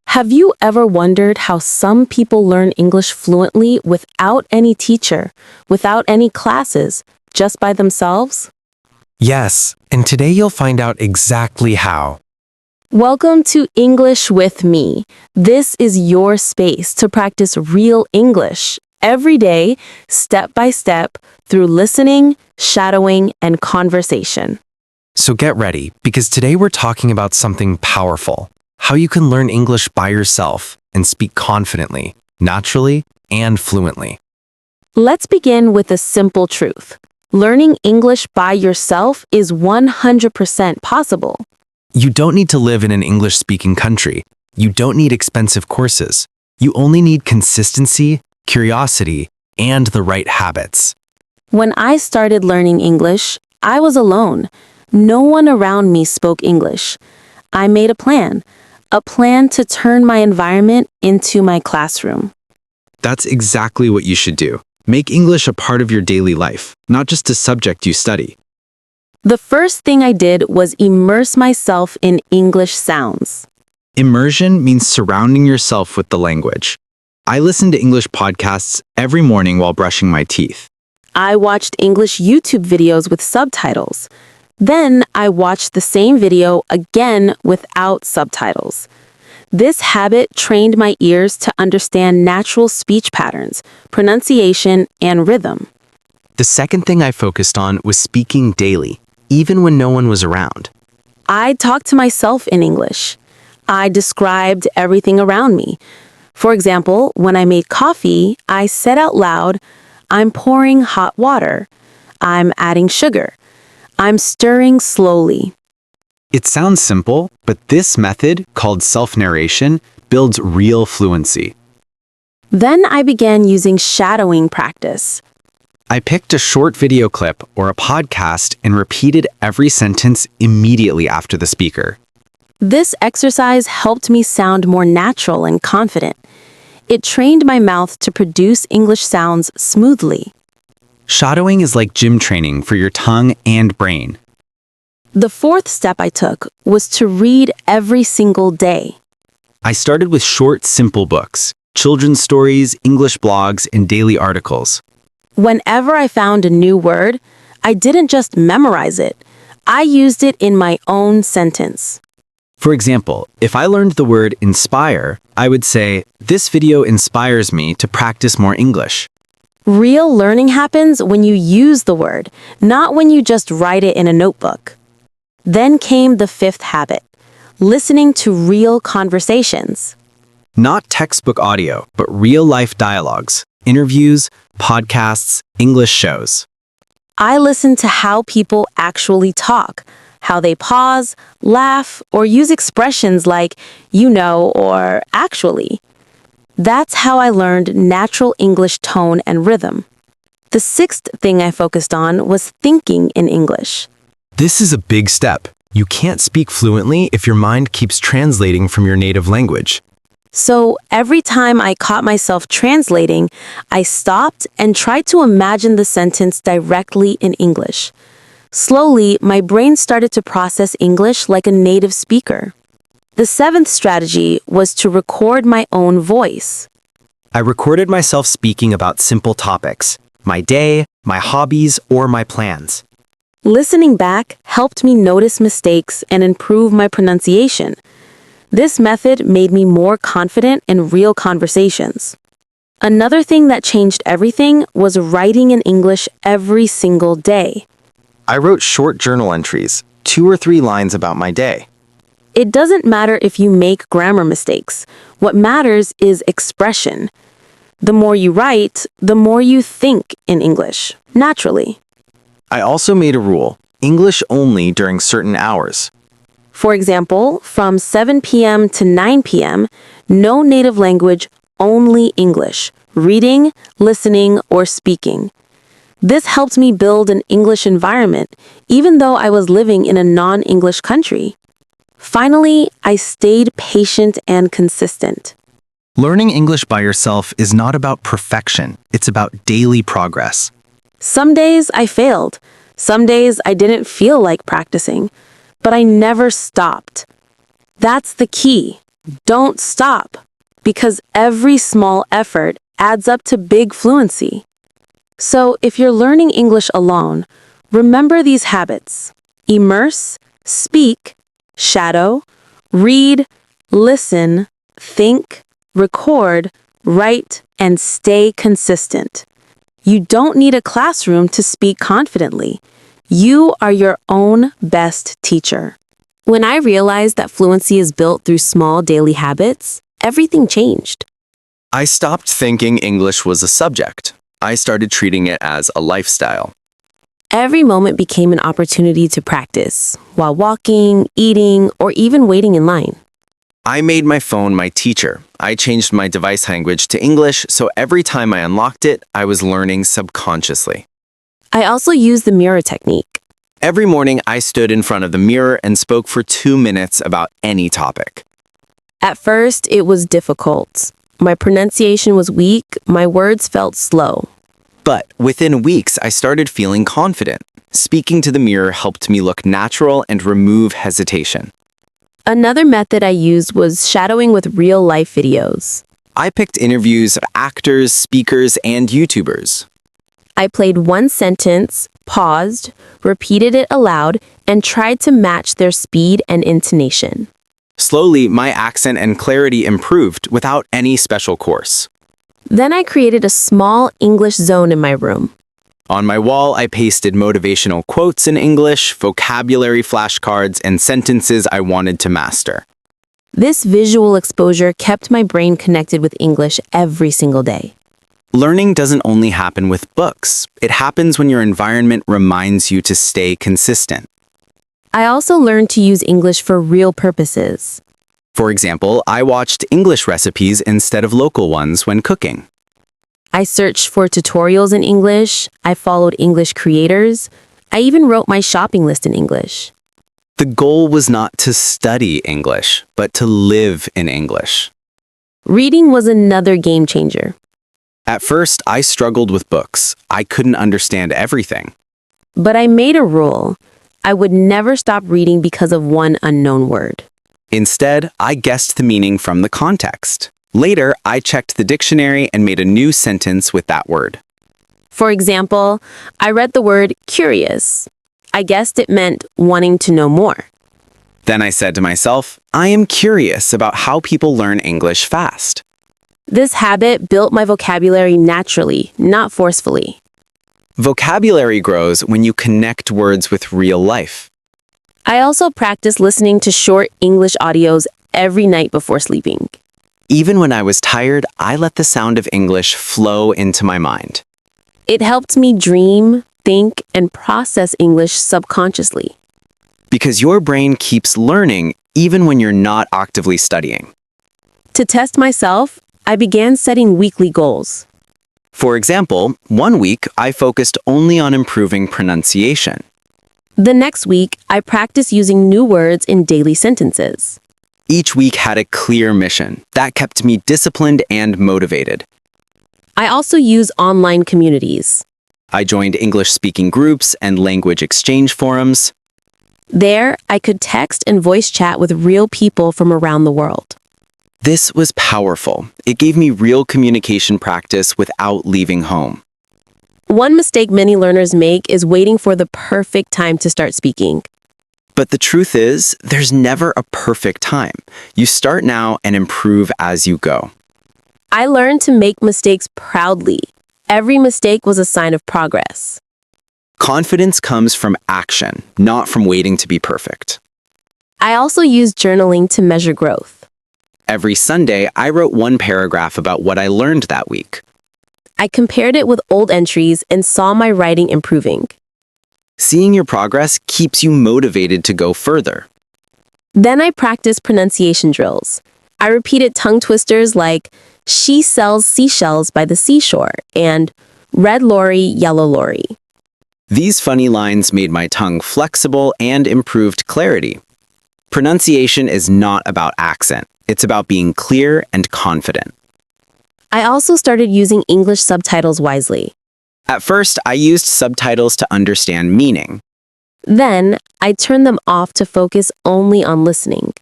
Have you ever wondered how some people learn English fluently without any teacher, without any classes, just by themselves? Yes, and today you'll find out exactly how. Welcome to English with me. This is your space to practice real English every day, step by step, through listening, shadowing, and conversation. So get ready, because today we're talking about something powerful. How you can learn English by yourself and speak confidently, naturally, and fluently. Let's begin with a simple truth. Learning English by yourself is 100% possible. You don't need to live in an English-speaking country. You don't need expensive courses. You only need consistency, curiosity, and the right habits. When I started learning English, I was alone. No one around me spoke English. I made a plan to turn my environment into my classroom. That's exactly what you should do. Make English a part of your daily life, not just a subject you study. The first thing I did was immerse myself in English sounds. Immersion means surrounding yourself with the language. I listen to English podcasts every morning while brushing my teeth. I watched English YouTube videos with subtitles. Then I watched the same video again without subtitles. This habit trained my ears to understand natural speech patterns, pronunciation, and rhythm. The second thing I focused on was speaking daily, even when no one was around. I talked to myself in English. I described everything around me. For example, when I made coffee, I said out loud, "I'm pouring hot water. I'm adding sugar. I'm stirring slowly." It sounds simple, but this method, called self-narration, builds real fluency. Then I began using shadowing practice. I picked a short video clip or a podcast and repeated every sentence immediately after the speaker. This exercise helped me sound more natural and confident. It trained my mouth to produce English sounds smoothly. Shadowing is like gym training for your tongue and brain. The fourth step I took was to read every single day. I started with short, simple books, children's stories, English blogs, and daily articles. Whenever I found a new word, I didn't just memorize it. I used it in my own sentence. For example, if I learned the word inspire, I would say, "This video inspires me to practice more English." Real learning happens when you use the word, not when you just write it in a notebook. Then came the fifth habit, listening to real conversations. Not textbook audio, but real-life dialogues, interviews, podcasts, English shows. I listened to how people actually talk, how they pause, laugh, or use expressions like, you know, or actually. That's how I learned natural English tone and rhythm. The sixth thing I focused on was thinking in English. This is a big step. You can't speak fluently if your mind keeps translating from your native language. So every time I caught myself translating, I stopped and tried to imagine the sentence directly in English. Slowly, my brain started to process English like a native speaker. The seventh strategy was to record my own voice. I recorded myself speaking about simple topics, my day, my hobbies, or my plans. Listening back helped me notice mistakes and improve my pronunciation. This method made me more confident in real conversations. Another thing that changed everything was writing in English every single day. I wrote short journal entries, 2 or 3 lines about my day. It doesn't matter if you make grammar mistakes. What matters is expression. The more you write, the more you think in English, naturally. I also made a rule, English only during certain hours. For example, from 7 p.m. to 9 p.m., no native language, only English, reading, listening, or speaking. This helped me build an English environment, even though I was living in a non-English country. Finally, I stayed patient and consistent. Learning English by yourself is not about perfection, it's about daily progress. Some days I failed. Some days I didn't feel like practicing. But I never stopped. That's the key. Don't stop, because every small effort adds up to big fluency. So if you're learning English alone, remember these habits. Immerse, speak, shadow, read, listen, think, record, write, and stay consistent. You don't need a classroom to speak confidently. You are your own best teacher. When I realized that fluency is built through small daily habits, everything changed. I stopped thinking English was a subject. I started treating it as a lifestyle. Every moment became an opportunity to practice, while walking, eating, or even waiting in line. I made my phone my teacher. I changed my device language to English, so every time I unlocked it, I was learning subconsciously. I also used the mirror technique. Every morning, I stood in front of the mirror and spoke for 2 minutes about any topic. At first, it was difficult. My pronunciation was weak, my words felt slow. But within weeks, I started feeling confident. Speaking to the mirror helped me look natural and remove hesitation. Another method I used was shadowing with real-life videos. I picked interviews of actors, speakers, and YouTubers. I played one sentence, paused, repeated it aloud, and tried to match their speed and intonation. Slowly, my accent and clarity improved without any special course. Then I created a small English zone in my room. On my wall, I pasted motivational quotes in English, vocabulary flashcards, and sentences I wanted to master. This visual exposure kept my brain connected with English every single day. Learning doesn't only happen with books. It happens when your environment reminds you to stay consistent. I also learned to use English for real purposes. For example, I watched English recipes instead of local ones when cooking. I searched for tutorials in English, I followed English creators, I even wrote my shopping list in English. The goal was not to study English, but to live in English. Reading was another game changer. At first, I struggled with books. I couldn't understand everything. But I made a rule. I would never stop reading because of one unknown word. Instead, I guessed the meaning from the context. Later, I checked the dictionary and made a new sentence with that word. For example, I read the word curious. I guessed it meant wanting to know more. Then I said to myself, I am curious about how people learn English fast. This habit built my vocabulary naturally, not forcefully. Vocabulary grows when you connect words with real life. I also practiced listening to short English audios every night before sleeping. Even when I was tired, I let the sound of English flow into my mind. It helped me dream, think, and process English subconsciously. Because your brain keeps learning even when you're not actively studying. To test myself, I began setting weekly goals. For example, one week I focused only on improving pronunciation. The next week, I practiced using new words in daily sentences. Each week had a clear mission that kept me disciplined and motivated. I also use online communities. I joined English-speaking groups and language exchange forums. There, I could text and voice chat with real people from around the world. This was powerful. It gave me real communication practice without leaving home. One mistake many learners make is waiting for the perfect time to start speaking. But the truth is, there's never a perfect time. You start now and improve as you go. I learned to make mistakes proudly. Every mistake was a sign of progress. Confidence comes from action, not from waiting to be perfect. I also used journaling to measure growth. Every Sunday, I wrote one paragraph about what I learned that week. I compared it with old entries and saw my writing improving. Seeing your progress keeps you motivated to go further. Then I practiced pronunciation drills. I repeated tongue twisters like, "She sells seashells by the seashore," and "Red lorry, yellow lorry." These funny lines made my tongue flexible and improved clarity. Pronunciation is not about accent. It's about being clear and confident. I also started using English subtitles wisely. At first, I used subtitles to understand meaning. Then, I turned them off to focus only on listening.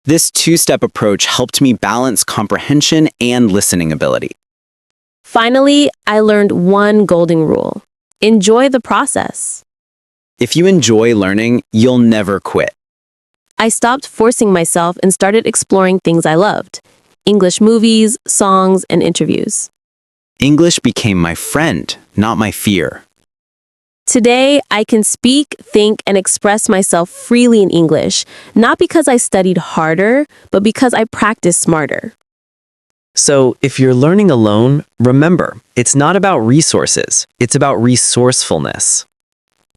This two-step approach helped me balance comprehension and listening ability. Finally, I learned one golden rule. Enjoy the process. If you enjoy learning, you'll never quit. I stopped forcing myself and started exploring things I loved. English movies, songs, and interviews. English became my friend, not my fear. Today, I can speak, think, and express myself freely in English, not because I studied harder, but because I practiced smarter. So, if you're learning alone, remember, it's not about resources, it's about resourcefulness.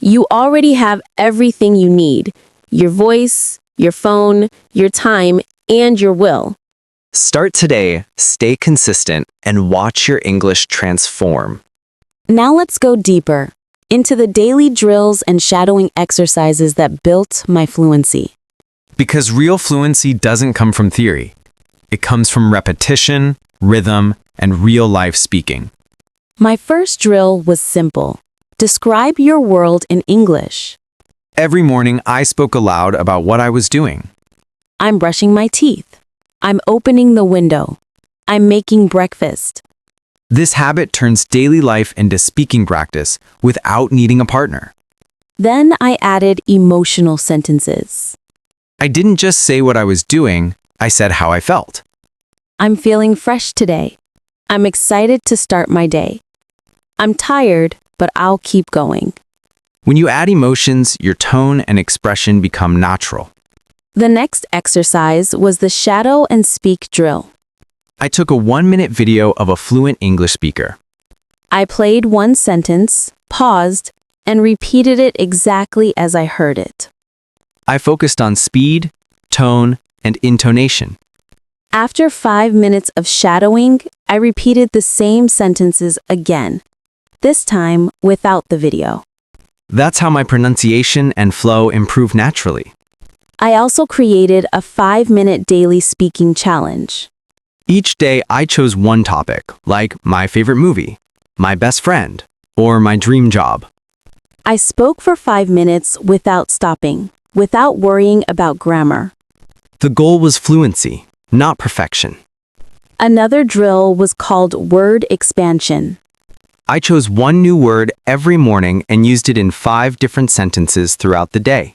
You already have everything you need: your voice, your phone, your time, and your will. Start today, stay consistent, and watch your English transform. Now let's go deeper into the daily drills and shadowing exercises that built my fluency. Because real fluency doesn't come from theory. It comes from repetition, rhythm, and real-life speaking. My first drill was simple. Describe your world in English. Every morning, I spoke aloud about what I was doing. I'm brushing my teeth. I'm opening the window. I'm making breakfast. This habit turns daily life into speaking practice without needing a partner. Then I added emotional sentences. I didn't just say what I was doing, I said how I felt. I'm feeling fresh today. I'm excited to start my day. I'm tired, but I'll keep going. When you add emotions, your tone and expression become natural. The next exercise was the shadow and speak drill. I took a 1-minute video of a fluent English speaker. I played one sentence, paused, and repeated it exactly as I heard it. I focused on speed, tone, and intonation. After 5 minutes of shadowing, I repeated the same sentences again, this time without the video. That's how my pronunciation and flow improved naturally. I also created a 5-minute daily speaking challenge. Each day, I chose one topic, like my favorite movie, my best friend, or my dream job. I spoke for 5 minutes without stopping, without worrying about grammar. The goal was fluency, not perfection. Another drill was called word expansion. I chose one new word every morning and used it in 5 different sentences throughout the day.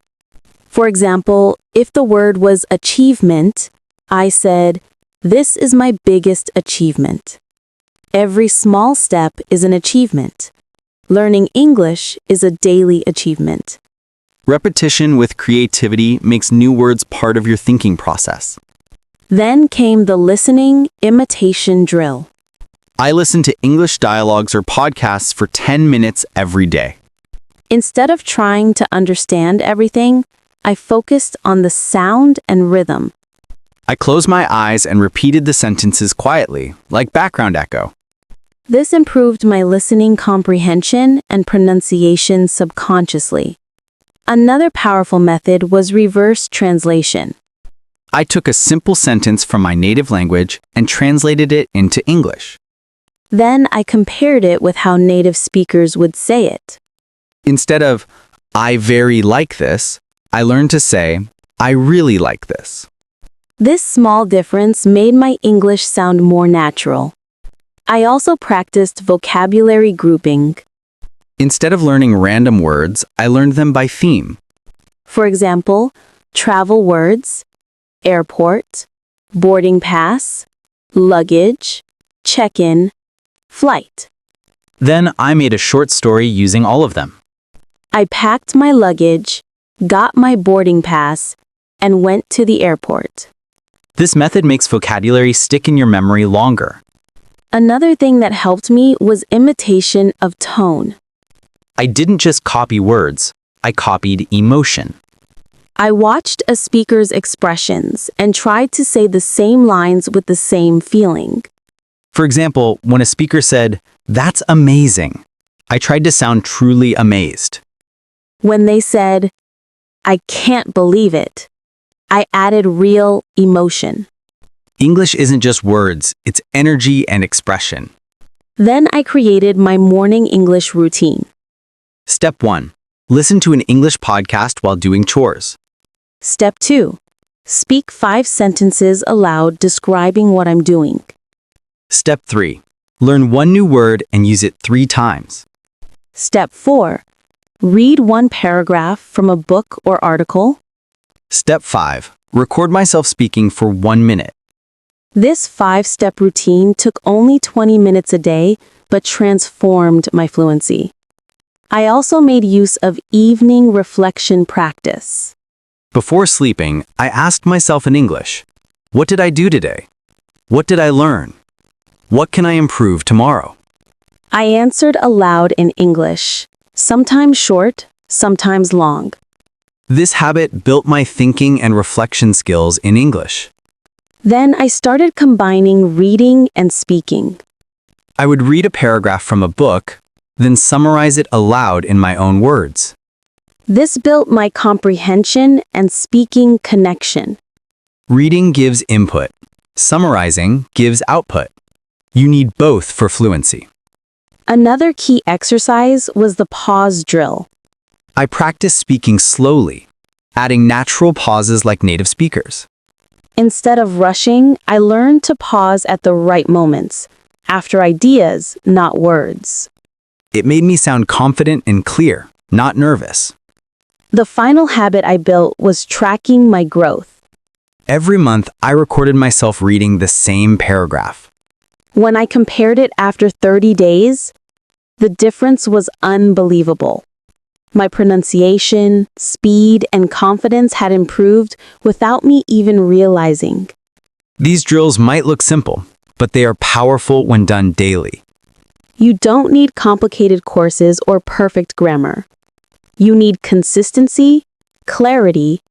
For example, if the word was achievement, I said, "This is my biggest achievement." Every small step is an achievement. Learning English is a daily achievement. Repetition with creativity makes new words part of your thinking process. Then came the listening imitation drill. I listen to English dialogues or podcasts for 10 minutes every day. Instead of trying to understand everything, I focused on the sound and rhythm. I closed my eyes and repeated the sentences quietly, like background echo. This improved my listening comprehension and pronunciation subconsciously. Another powerful method was reverse translation. I took a simple sentence from my native language and translated it into English. Then I compared it with how native speakers would say it. Instead of, "I very like this," I learned to say, "I really like this." This small difference made my English sound more natural. I also practiced vocabulary grouping. Instead of learning random words, I learned them by theme. For example, travel words, airport, boarding pass, luggage, check-in, flight. Then I made a short story using all of them. I packed my luggage, got my boarding pass, and went to the airport. This method makes vocabulary stick in your memory longer. Another thing that helped me was imitation of tone. I didn't just copy words, I copied emotion. I watched a speaker's expressions and tried to say the same lines with the same feeling. For example, when a speaker said, "That's amazing," I tried to sound truly amazed. When they said, "I can't believe it," I added real emotion. English isn't just words, it's energy and expression. Then I created my morning English routine. Step 1. Listen to an English podcast while doing chores. Step 2. Speak 5 sentences aloud describing what I'm doing. Step 3. Learn one new word and use it 3 times. Step 4. Read one paragraph from a book or article. Step 5. Record myself speaking for 1 minute. This 5-step routine took only 20 minutes a day, but transformed my fluency. I also made use of evening reflection practice. Before sleeping, I asked myself in English, what did I do today? What did I learn? What can I improve tomorrow? I answered aloud in English, sometimes short, sometimes long. This habit built my thinking and reflection skills in English. Then I started combining reading and speaking. I would read a paragraph from a book, then summarize it aloud in my own words. This built my comprehension and speaking connection. Reading gives input. Summarizing gives output. You need both for fluency. Another key exercise was the pause drill. I practiced speaking slowly, adding natural pauses like native speakers. Instead of rushing, I learned to pause at the right moments, after ideas, not words. It made me sound confident and clear, not nervous. The final habit I built was tracking my growth. Every month, I recorded myself reading the same paragraph. When I compared it after 30 days, the difference was unbelievable. My pronunciation, speed, and confidence had improved without me even realizing. These drills might look simple, but they are powerful when done daily. You don't need complicated courses or perfect grammar. You need consistency, clarity,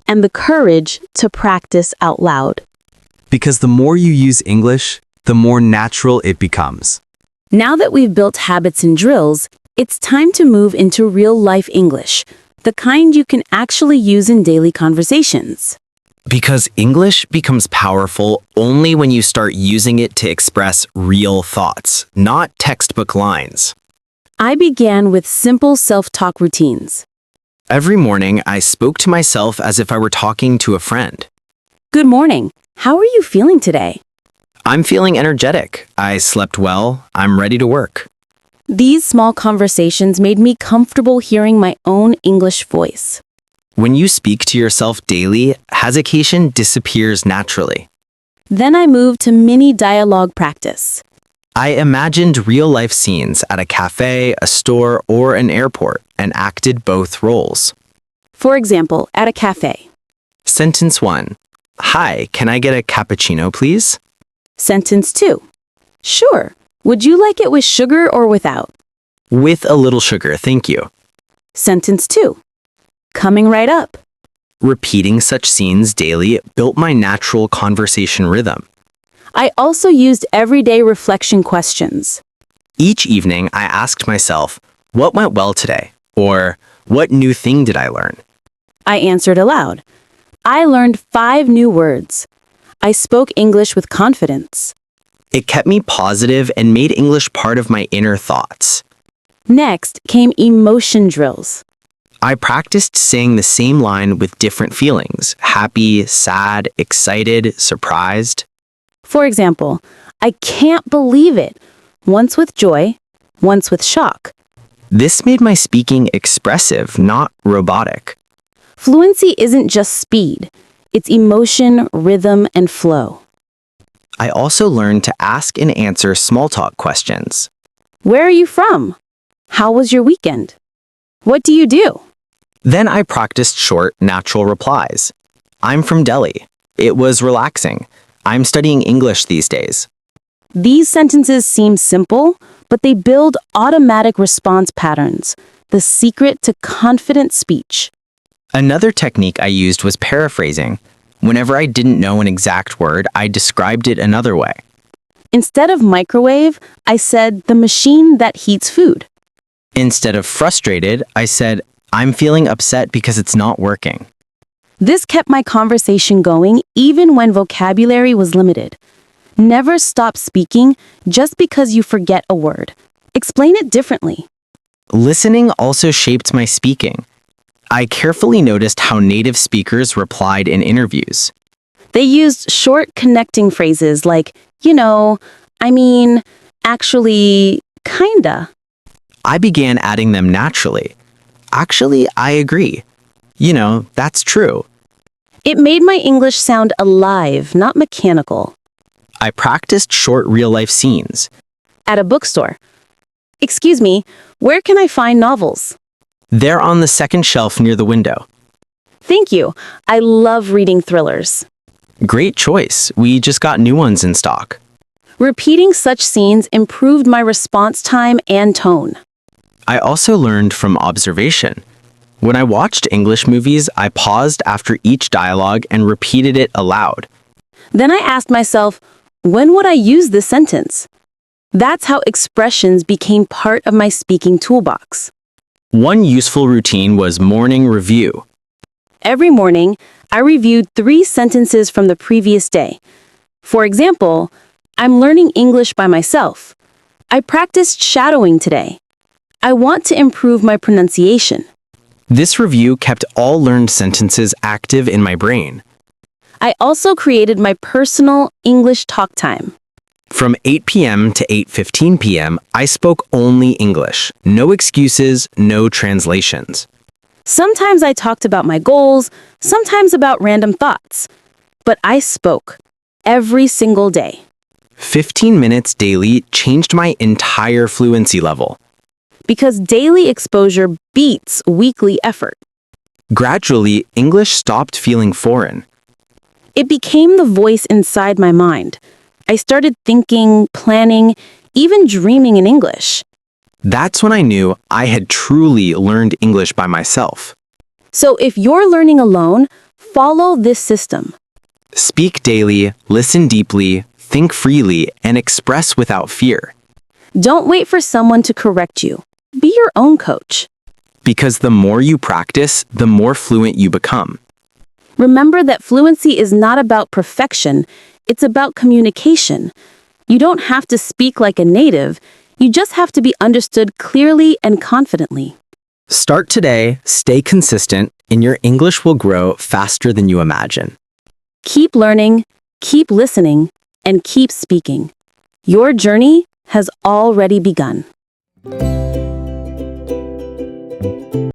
and the courage to practice out loud. Because the more you use English, the more natural it becomes. Now that we've built habits and drills, it's time to move into real-life English, the kind you can actually use in daily conversations. Because English becomes powerful only when you start using it to express real thoughts, not textbook lines. I began with simple self-talk routines. Every morning, I spoke to myself as if I were talking to a friend. Good morning. How are you feeling today? I'm feeling energetic. I slept well. I'm ready to work. These small conversations made me comfortable hearing my own English voice. When you speak to yourself daily, hesitation disappears naturally. Then I moved to mini dialogue practice. I imagined real-life scenes at a cafe, a store, or an airport and acted both roles. For example, at a cafe. Sentence 1. Hi, can I get a cappuccino, please? Sentence 2. Sure. Would you like it with sugar or without? With a little sugar, thank you. Sentence 2. Coming right up. Repeating such scenes daily built my natural conversation rhythm. I also used everyday reflection questions. Each evening, I asked myself, what went well today? Or, what new thing did I learn? I answered aloud. I learned 5 new words. I spoke English with confidence. It kept me positive and made English part of my inner thoughts. Next came emotion drills. I practiced saying the same line with different feelings: happy, sad, excited, surprised. For example, I can't believe it. Once with joy, once with shock. This made my speaking expressive, not robotic. Fluency isn't just speed. It's emotion, rhythm, and flow. I also learned to ask and answer small talk questions. Where are you from? How was your weekend? What do you do? Then I practiced short, natural replies. I'm from Delhi. It was relaxing. I'm studying English these days. These sentences seem simple, but they build automatic response patterns, the secret to confident speech. Another technique I used was paraphrasing. Whenever I didn't know an exact word, I described it another way. Instead of microwave, I said the machine that heats food. Instead of frustrated, I said, I'm feeling upset because it's not working. This kept my conversation going even when vocabulary was limited. Never stop speaking just because you forget a word. Explain it differently. Listening also shaped my speaking. I carefully noticed how native speakers replied in interviews. They used short connecting phrases like, I mean, actually, kinda. I began adding them naturally. Actually, I agree. That's true. It made my English sound alive, not mechanical. I practiced short real-life scenes. At a bookstore. Excuse me, where can I find novels? They're on the second shelf near the window. Thank you. I love reading thrillers. Great choice. We just got new ones in stock. Repeating such scenes improved my response time and tone. I also learned from observation. When I watched English movies, I paused after each dialogue and repeated it aloud. Then I asked myself, when would I use this sentence? That's how expressions became part of my speaking toolbox. One useful routine was morning review. Every morning, I reviewed 3 sentences from the previous day. For example, I'm learning English by myself. I practiced shadowing today. I want to improve my pronunciation. This review kept all learned sentences active in my brain. I also created my personal English talk time. From 8 p.m. to 8:15 p.m., I spoke only English. No excuses, no translations. Sometimes I talked about my goals, sometimes about random thoughts. But I spoke every single day. 15 minutes daily changed my entire fluency level. Because daily exposure beats weekly effort. Gradually, English stopped feeling foreign. It became the voice inside my mind. I started thinking, planning, even dreaming in English. That's when I knew I had truly learned English by myself. So if you're learning alone, follow this system. Speak daily, listen deeply, think freely, and express without fear. Don't wait for someone to correct you. Be your own coach. Because the more you practice, the more fluent you become. Remember that fluency is not about perfection, it's about communication. You don't have to speak like a native, you just have to be understood clearly and confidently. Start today, stay consistent, and your English will grow faster than you imagine. Keep learning, keep listening, and keep speaking. Your journey has already begun.